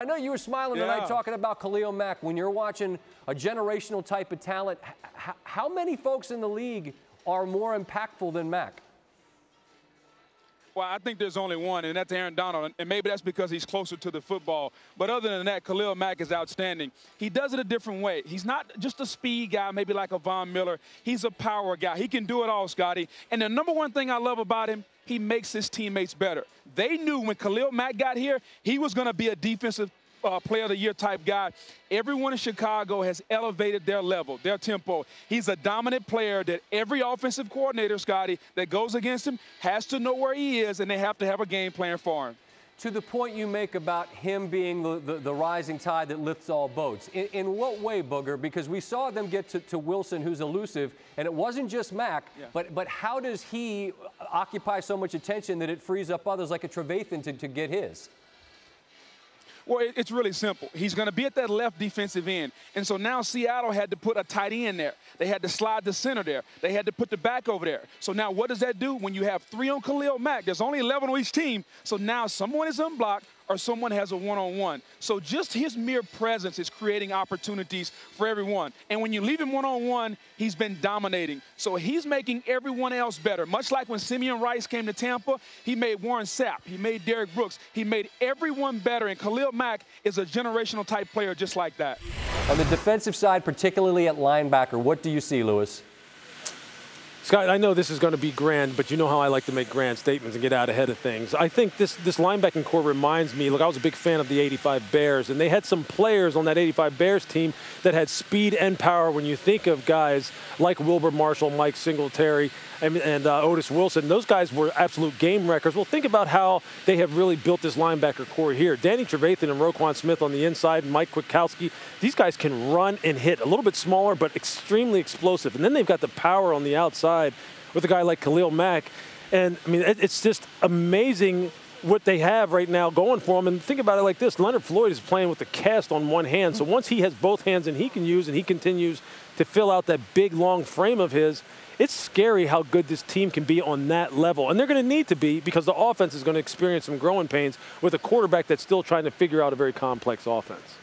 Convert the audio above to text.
I know you were smiling tonight talking about Khalil Mack. When you're watching a generational type of talent, how many folks in the league are more impactful than Mack? Well, I think there's only one, and that's Aaron Donald, and maybe that's because he's closer to the football. But other than that, Khalil Mack is outstanding. He does it a different way. He's not just a speed guy, maybe like a Von Miller. He's a power guy. He can do it all, Scotty. And the number one thing I love about him, he makes his teammates better. They knew when Khalil Mack got here, he was going to be a defensive player of the year type guy. Everyone in Chicago has elevated their level, their tempo. He's a dominant player that every offensive coordinator, Scotty, that goes against him has to know where he is, and they have to have a game plan for him. To the point you make about him being the rising tide that lifts all boats, in what way, Booger? Because we saw them get to Wilson, who's elusive, and it wasn't just Mack, but how does he occupy so much attention that it frees up others like a Trevathan to get his? Well, it's really simple. He's going to be at that left defensive end. And so now Seattle had to put a tight end there. They had to slide the center there. They had to put the back over there. So now what does that do? When you have 3 on Khalil Mack, there's only 11 on each team. So now someone is unblocked or someone has a one-on-one. So just his mere presence is creating opportunities for everyone. And when you leave him one-on-one, he's been dominating. So he's making everyone else better. Much like when Simeon Rice came to Tampa, he made Warren Sapp, he made Derrick Brooks, he made everyone better. And Khalil Mack is a generational type player just like that. On the defensive side, particularly at linebacker, what do you see, Lewis? Scott, I know this is going to be grand, but you know how I like to make grand statements and get out ahead of things. I think this linebacking core reminds me, look, I was a big fan of the '85 Bears, and they had some players on that '85 Bears team that had speed and power. When you think of guys like Wilbur Marshall, Mike Singletary, and Otis Wilson, those guys were absolute game wreckers. Well, think about how they have really built this linebacker core here. Danny Trevathan and Roquan Smith on the inside, and Mike Kwiatkowski. These guys can run and hit. A little bit smaller, but extremely explosive. And then they've got the power on the outside with a guy like Khalil Mack. And, I mean, it's just amazing what they have right now going for them. And think about it like this. Leonard Floyd is playing with the cast on one hand. So once he has both hands and he can use and he continues to fill out that big, long frame of his, it's scary how good this team can be on that level. And they're going to need to be because the offense is going to experience some growing pains with a quarterback that's still trying to figure out a very complex offense.